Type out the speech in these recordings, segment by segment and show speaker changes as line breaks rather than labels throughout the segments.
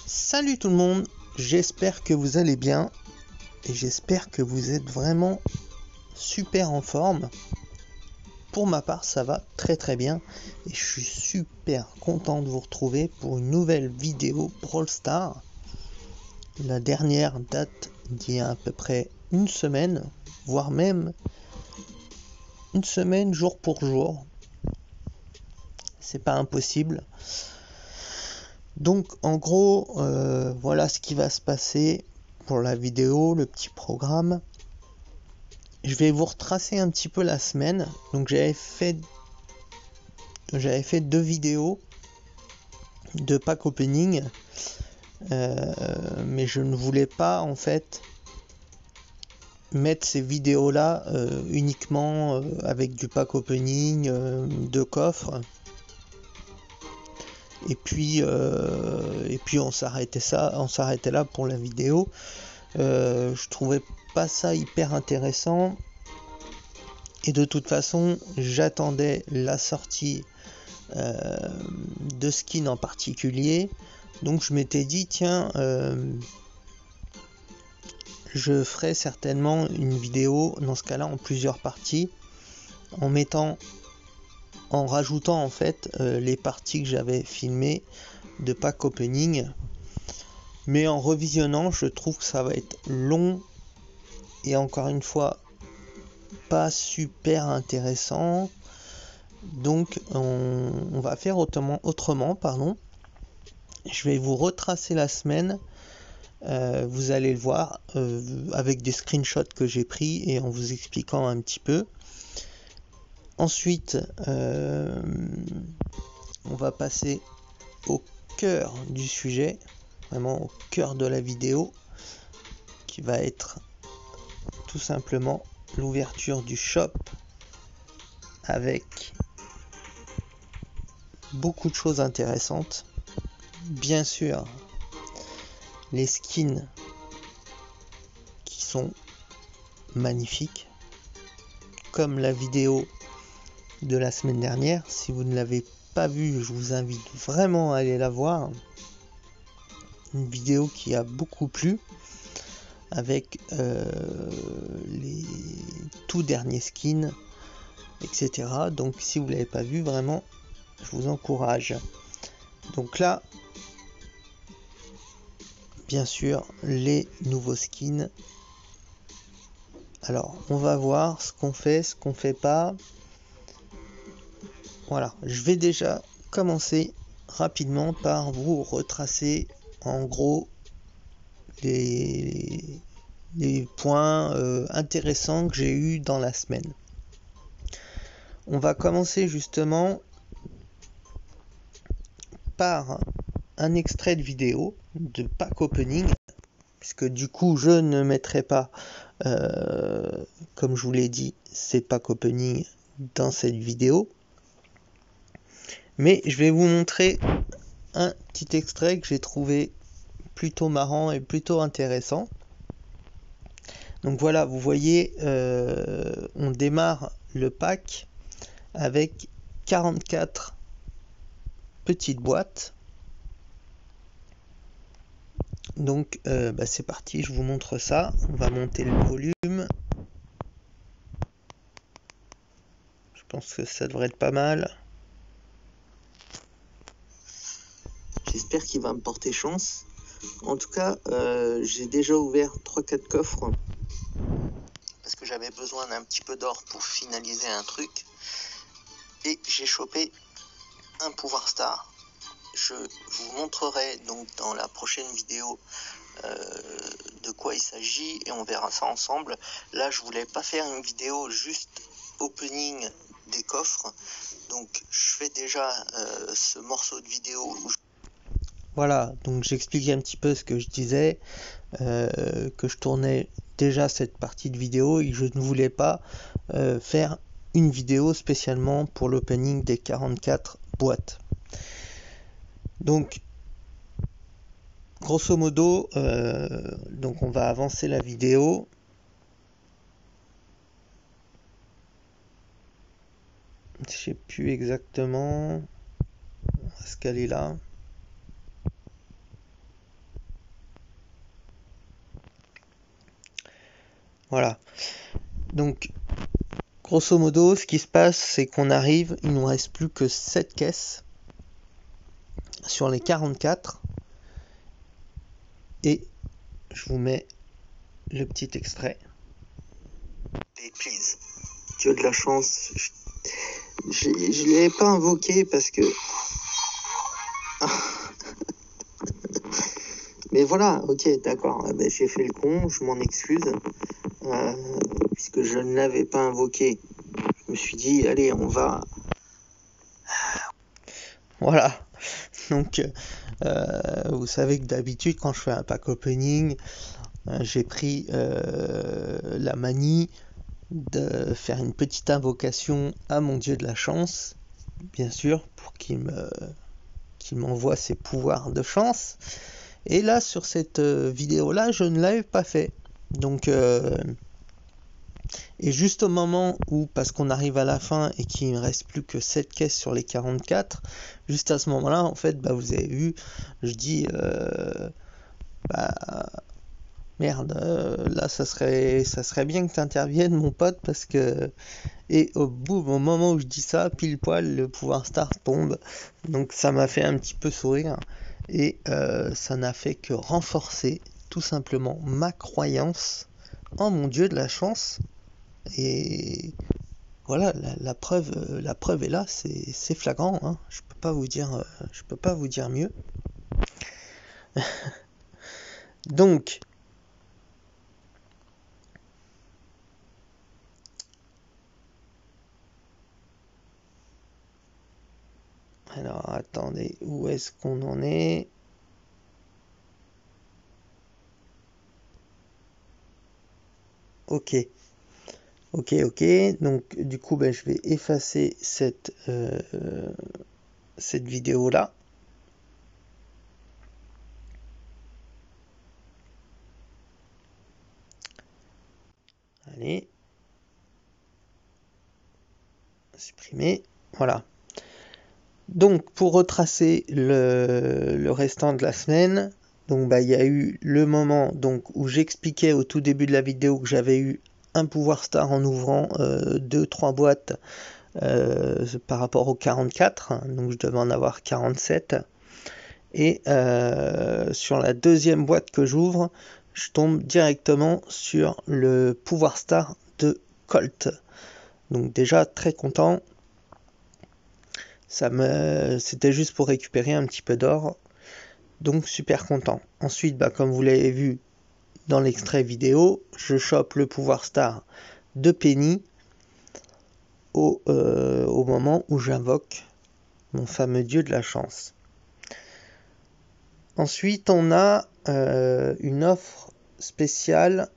Salut tout le monde, j'espère que vous allez bien et j'espère que vous êtes vraiment super en forme. Pour ma part, ça va très bien et je suis super content de vous retrouver pour une nouvelle vidéo Brawl Stars. La dernière date d'il y a à peu près une semaine, voire même une semaine jour pour jour. C'est pas impossible. Donc en gros, voilà ce qui va se passer pour la vidéo, le petit programme. Je vais vous retracer un petit peu la semaine. Donc j'avais fait 2 vidéos de pack opening, mais je ne voulais pas en fait mettre ces vidéos là uniquement avec du pack opening de coffres. Et puis on s'arrêtait là pour la vidéo. Je trouvais pas ça hyper intéressant. Et de toute façon, j'attendais la sortie de skins en particulier. Donc je m'étais dit, tiens, je ferai certainement une vidéo, dans ce cas-là, en plusieurs parties, en rajoutant en fait les parties que j'avais filmées de pack opening. Mais en revisionnant, je trouve que ça va être long et encore une fois pas super intéressant. Donc on va faire autrement. Je vais vous retracer la semaine. Vous allez le voir avec des screenshots que j'ai pris et en vous expliquant un petit peu. Ensuite, on va passer au cœur du sujet, vraiment au cœur de la vidéo, qui va être tout simplement l'ouverture du shop avec beaucoup de choses intéressantes. Bien sûr, les skins qui sont magnifiques, comme la vidéo de la semaine dernière. Si vous ne l'avez pas vue, je vous invite vraiment à aller la voir. Une vidéo qui a beaucoup plu avec les tout derniers skins, etc. Donc si vous ne l'avez pas vu, vraiment, je vous encourage. Donc là, bien sûr, les nouveaux skins. Alors, on va voir ce qu'on fait, ce qu'on fait pas. Voilà, je vais déjà commencer rapidement par vous retracer en gros les points intéressants que j'ai eu dans la semaine. On va commencer justement par un extrait de vidéo de pack opening, puisque du coup je ne mettrai pas comme je vous l'ai dit ces pack opening dans cette vidéo, mais je vais vous montrer un petit extrait que j'ai trouvé plutôt marrant et plutôt intéressant. Donc voilà, vous voyez, on démarre le pack avec 44 petites boîtes. Donc c'est parti, je vous montre ça. On va monter le volume. Je pense que ça devrait être pas mal. J'espère qu'il va me porter chance. En tout cas, j'ai déjà ouvert 3-4 coffres parce que j'avais besoin d'un petit peu d'or pour finaliser un truc. Et j'ai chopé un pouvoir star. Je vous montrerai donc dans la prochaine vidéo de quoi il s'agit et on verra ça ensemble. Là, je voulais pas faire une vidéo juste opening des coffres. Donc, je fais déjà ce morceau de vidéo où voilà, donc j'expliquais un petit peu ce que je disais, que je tournais déjà cette partie de vidéo et je ne voulais pas faire une vidéo spécialement pour l'opening des 44 boîtes. Donc, grosso modo, donc on va avancer la vidéo. Je sais plus exactement. Est-ce qu'elle est là? Voilà. Donc, grosso modo, ce qui se passe, c'est qu'on arrive, il nous reste plus que 7 caisses sur les 44. Et je vous mets le petit extrait. Et please, Dieu de la chance. Je ne l'avais pas invoqué parce que... Mais voilà, ok, d'accord. Ben, j'ai fait le con, je m'en excuse. Puisque je ne l'avais pas invoqué. Je me suis dit, allez, on va... Voilà. Donc, vous savez que d'habitude, quand je fais un pack opening, j'ai pris la manie de faire une petite invocation à mon dieu de la chance, bien sûr, pour qu'il m'envoie ses pouvoirs de chance. Et là, sur cette vidéo-là, je ne l'avais pas fait. Donc, et juste au moment où, parce qu'on arrive à la fin et qu'il ne reste plus que 7 caisses sur les 44, juste à ce moment-là, en fait, bah, vous avez vu, je dis, merde, là, ça serait bien que tu interviennes, mon pote, parce que... Et au moment où je dis ça, pile poil, le pouvoir star tombe. Donc ça m'a fait un petit peu sourire. Et ça n'a fait que renforcer tout simplement ma croyance en mon dieu de la chance. Et voilà, la preuve est là, c'est flagrant. Hein. Je peux pas vous dire mieux. Donc, alors attendez, où est-ce qu'on en est? Ok. Donc du coup, ben, je vais effacer cette vidéo-là. Allez. Supprimer. Voilà. Donc, pour retracer le restant de la semaine, donc bah, il y a eu le moment donc, où j'expliquais au tout début de la vidéo que j'avais eu un pouvoir star en ouvrant 2-3 boîtes par rapport aux 44, donc je devais en avoir 47. Et sur la deuxième boîte que j'ouvre, je tombe directement sur le pouvoir star de Colt. Donc déjà très content. C'était juste pour récupérer un petit peu d'or. Donc super content. Ensuite, bah, comme vous l'avez vu dans l'extrait vidéo, je chope le pouvoir star de Penny au moment où j'invoque mon fameux dieu de la chance. Ensuite, on a une offre spéciale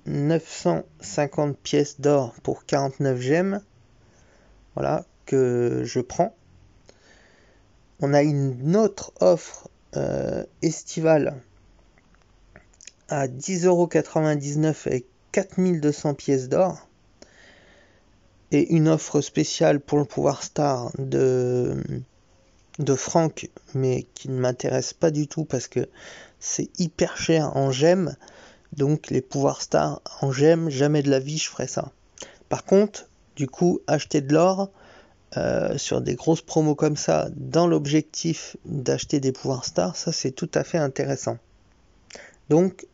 950 pièces d'or pour 49 gemmes. Voilà, que je prends. On a une autre offre estivale à 10,99€ avec 4200 pièces d'or. Et une offre spéciale pour le pouvoir star de Franck, mais qui ne m'intéresse pas du tout parce que c'est hyper cher en gemmes. Donc les pouvoirs stars en gemmes, jamais de la vie je ferais ça. Par contre, du coup, acheter de l'or sur des grosses promos comme ça, dans l'objectif d'acheter des pouvoirs stars, ça c'est tout à fait intéressant. Donc,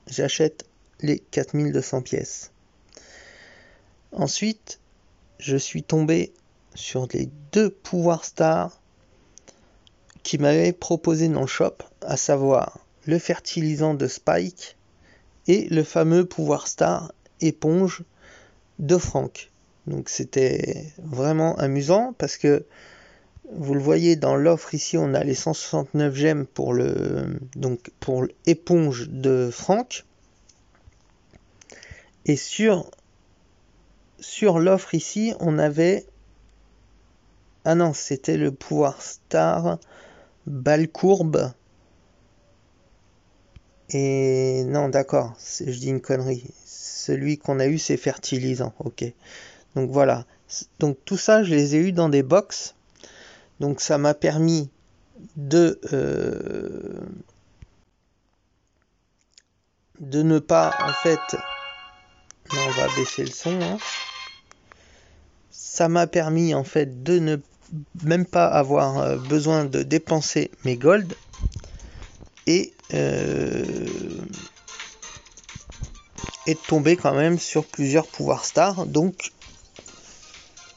j'achète les 4200 pièces. Ensuite, je suis tombé sur les 2 pouvoirs stars qui m'avaient proposé dans le shop, à savoir le fertilisant de Spike et le fameux pouvoir star éponge de Franck. Donc c'était vraiment amusant parce que vous le voyez dans l'offre ici, on a les 169 gemmes pour l'éponge de Franck. Et sur l'offre ici, on avait... Ah non, c'était le pouvoir star balle courbe. Et non, d'accord, je dis une connerie. Celui qu'on a eu, c'est fertilisant. Ok. Donc voilà. Donc tout ça, je les ai eu dans des box. Donc ça m'a permis de de ne pas en fait, là, on va baisser le son, hein. Ça m'a permis en fait de ne même pas avoir besoin de dépenser mes gold et de tomber quand même sur plusieurs pouvoirs stars, donc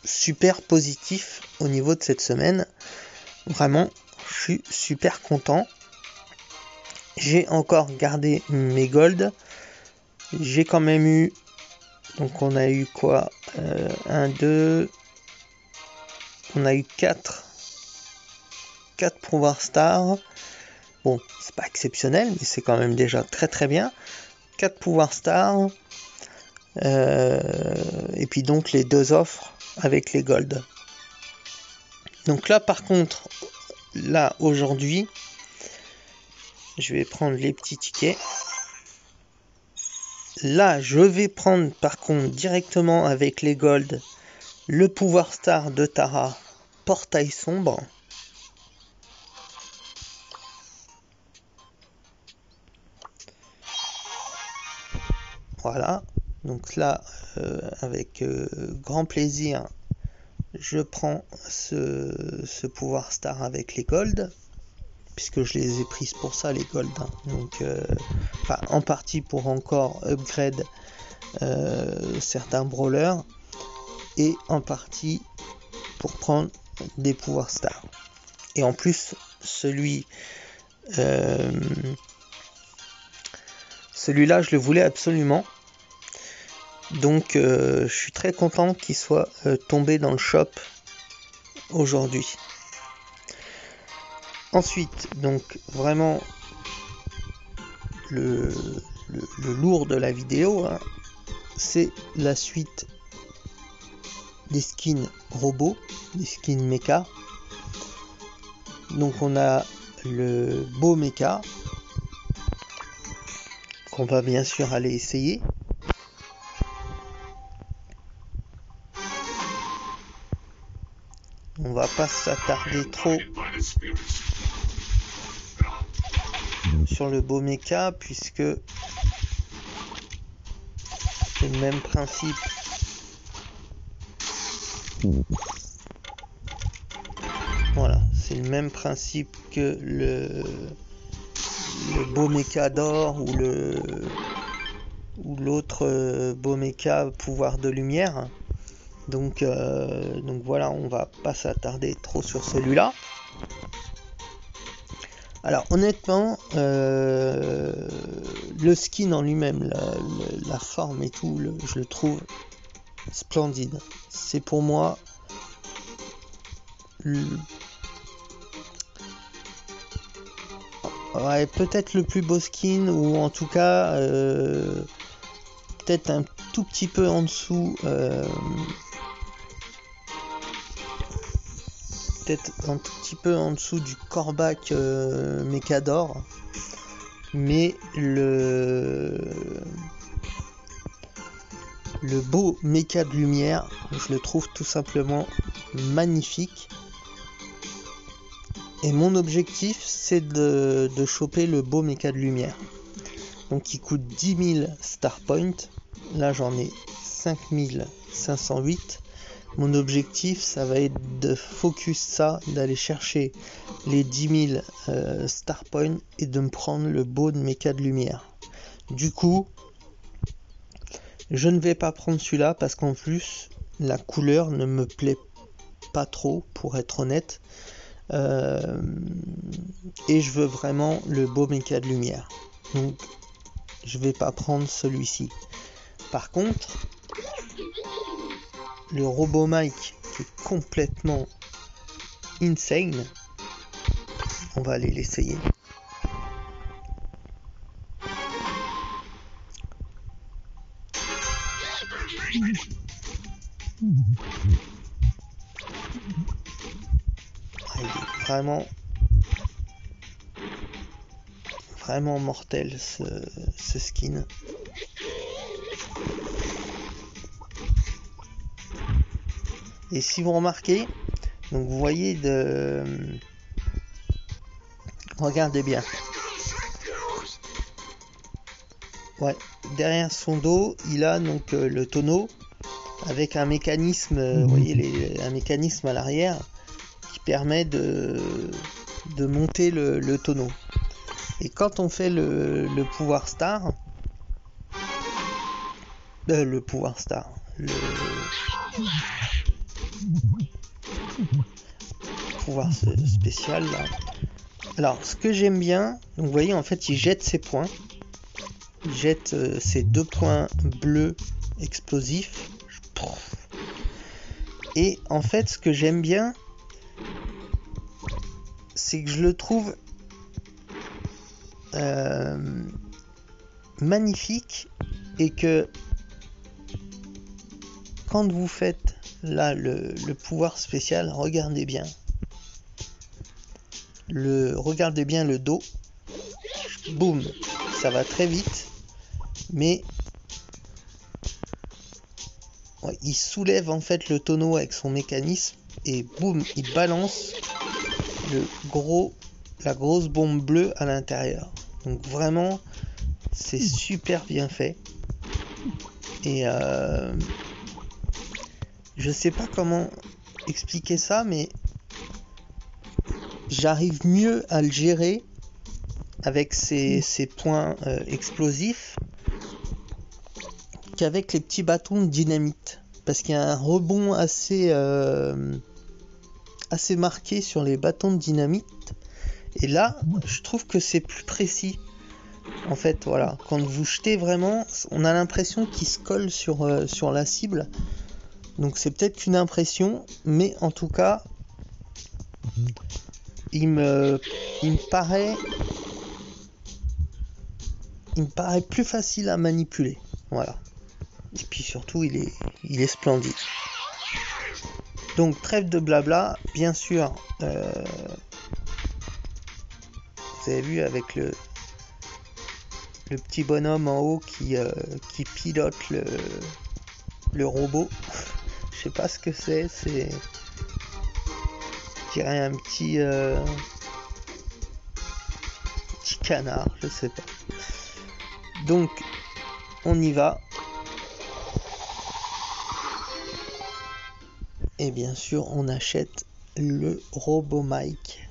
super positif au niveau de cette semaine. Vraiment, je suis super content. J'ai encore gardé mes gold. J'ai quand même eu, donc on a eu quoi, 1, 2, on a eu 4 pouvoirs stars. Bon, c'est pas exceptionnel, mais c'est quand même déjà très très bien. 4 pouvoirs stars. Et puis donc les 2 offres avec les gold. Donc là par contre, là aujourd'hui, je vais prendre les petits tickets. Là je vais prendre par contre directement avec les gold le pouvoir star de Tara, Portail sombre. Voilà, donc là avec grand plaisir je prends ce pouvoir star avec les gold, puisque je les ai prises pour ça les gold, hein. Donc en partie pour encore upgrade certains brawlers et en partie pour prendre des pouvoirs stars. Et en plus celui-là je le voulais absolument, donc je suis très content qu'il soit tombé dans le shop aujourd'hui. Ensuite, donc vraiment le lourd de la vidéo, hein, c'est la suite des skins robots, des skins mecha. Donc on a le beau mecha qu'on va bien sûr aller essayer. On va pas s'attarder trop sur le beau mecha puisque c'est le même principe. Voilà, c'est le même principe que le beau mecha d'or ou l'autre beau mecha pouvoir de lumière. Donc voilà, on va pas s'attarder trop sur celui-là. Alors honnêtement, le skin en lui-même, la forme et tout, je le trouve splendide. C'est pour moi ouais, peut-être le plus beau skin, ou en tout cas peut-être un tout petit peu en dessous, peut-être un tout petit peu en dessous du Kor'bak Mecha d'or, mais le beau Mecha de lumière, je le trouve tout simplement magnifique. Et mon objectif, c'est de choper le beau Mecha de lumière. Donc il coûte 10 000 star points. Là j'en ai 5508. Mon objectif, ça va être de focus ça, d'aller chercher les 10 000 star points et de me prendre le beau Mecha de lumière. Du coup, je ne vais pas prendre celui-là parce qu'en plus, la couleur ne me plaît pas trop, pour être honnête. Et je veux vraiment le beau Mecha de lumière. Donc, je vais pas prendre celui-ci. Par contre, le Robo Mike qui est complètement insane, on va aller l'essayer. Il est vraiment mortel ce skin. Et si vous remarquez, donc vous voyez regardez bien. Ouais, derrière son dos, il a donc le tonneau avec un mécanisme, vous voyez, un mécanisme à l'arrière qui permet de monter le tonneau. Et quand on fait le pouvoir star, le pouvoir spécial là. Alors, ce que j'aime bien, donc vous voyez, en fait, il jette ses points. Il jette ses 2 points bleus explosifs. Et en fait, ce que j'aime bien, c'est que je le trouve magnifique, et que quand vous faites là le pouvoir spécial, regardez bien le dos, boum, ça va très vite, mais ouais, il soulève en fait le tonneau avec son mécanisme et boum, il balance la grosse bombe bleue à l'intérieur. Donc vraiment, c'est super bien fait. Et je sais pas comment expliquer ça, mais j'arrive mieux à le gérer avec ces points explosifs qu'avec les petits bâtons de dynamite, parce qu'il y a un rebond assez marqué sur les bâtons de dynamite, et là je trouve que c'est plus précis. En fait, voilà, quand vous jetez vraiment, on a l'impression qu'il se colle sur la cible. Donc c'est peut-être qu'une impression, mais en tout cas, il me paraît plus facile à manipuler. Voilà. Et puis surtout, il est splendide. Donc trêve de blabla, bien sûr. Vous avez vu avec le petit bonhomme en haut qui pilote le robot. Je sais pas ce que c'est. Je dirais un petit canard, je sais pas. Donc on y va. Et bien sûr, on achète le RoboMike.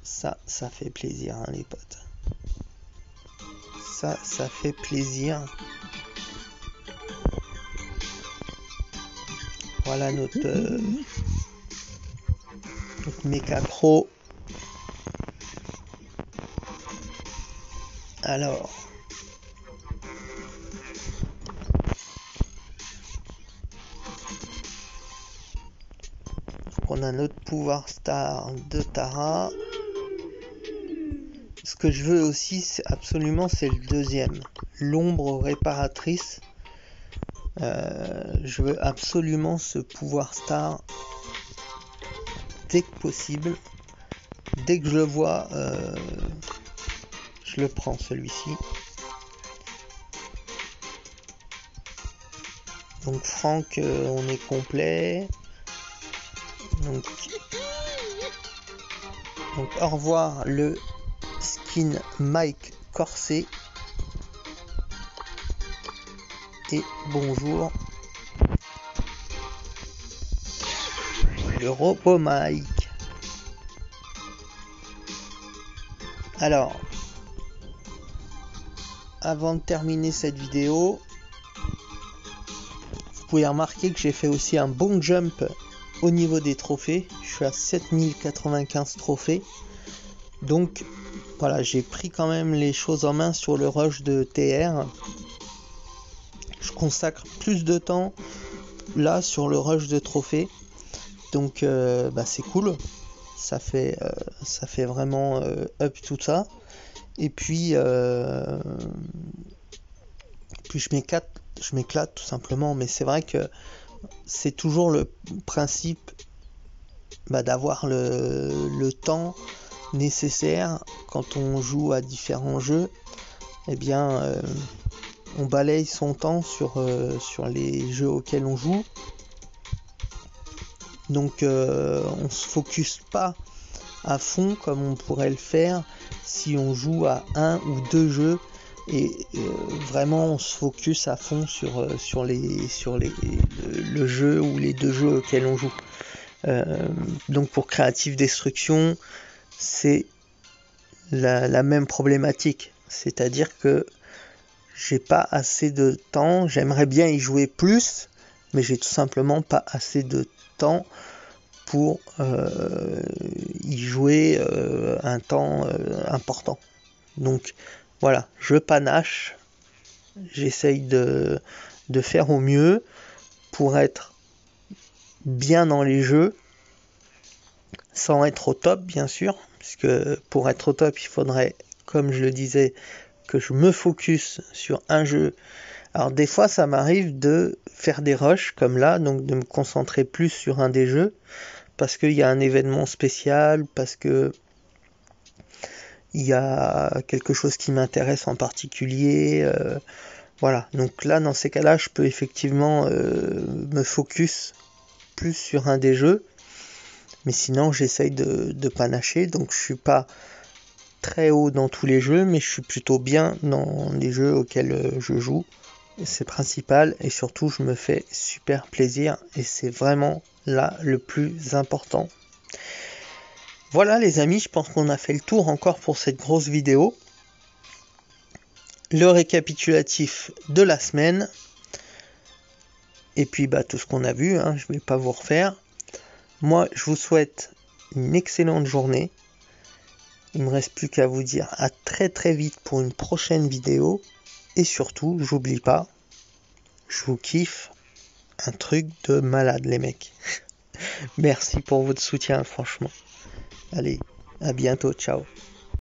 Ça fait plaisir, hein, les potes. Ça fait plaisir. Voilà notre Mecha Pro. Alors, on a notre pouvoir star de Tara. Ce que je veux aussi, c'est le deuxième, l'ombre réparatrice. Je veux absolument ce pouvoir star dès que possible. Dès que je le vois, je le prends, celui-ci. Donc Franck, on est complet. Donc au revoir le skin Mike Corset. Et bonjour le RoboMike. Alors, avant de terminer cette vidéo, vous pouvez remarquer que j'ai fait aussi un bon jump au niveau des trophées. Je suis à 7095 trophées. Donc voilà, j'ai pris quand même les choses en main sur le rush de TR. Je consacre plus de temps là sur le rush de trophées. Donc c'est cool. Ça fait vraiment up tout ça. Et puis je m'éclate tout simplement. Mais c'est vrai que c'est toujours le principe d'avoir le temps nécessaire quand on joue à différents jeux. Eh bien, on balaye son temps sur les jeux auxquels on joue. Donc on se focus pas à fond comme on pourrait le faire si on joue à un ou deux jeux vraiment on se focus à fond sur le jeu ou les deux jeux auxquels on joue. Donc pour Creative Destruction, c'est la même problématique, c'est-à-dire que j'ai pas assez de temps, j'aimerais bien y jouer plus, mais j'ai tout simplement pas assez de temps pour y jouer un temps important. Donc voilà, je panache, j'essaye de faire au mieux pour être bien dans les jeux, sans être au top bien sûr, puisque pour être au top il faudrait, comme je le disais, que je me focus sur un jeu. Alors des fois ça m'arrive de faire des rushs comme là, donc de me concentrer plus sur un des jeux, parce qu'il y a un événement spécial, parce que il y a quelque chose qui m'intéresse en particulier, voilà. Donc là dans ces cas-là je peux effectivement me focus plus sur un des jeux, mais sinon j'essaye de panacher, donc je suis pas très haut dans tous les jeux, mais je suis plutôt bien dans les jeux auxquels je joue. C'est principal, et surtout je me fais super plaisir, et c'est vraiment là le plus important. Voilà les amis, je pense qu'on a fait le tour encore pour cette grosse vidéo. Le récapitulatif de la semaine, et puis tout ce qu'on a vu, je vais pas vous refaire. Moi je vous souhaite une excellente journée. Il me reste plus qu'à vous dire à très très vite pour une prochaine vidéo. Et surtout, j'oublie pas, je vous kiffe, un truc de malade les mecs. Merci pour votre soutien franchement. Allez, à bientôt, ciao.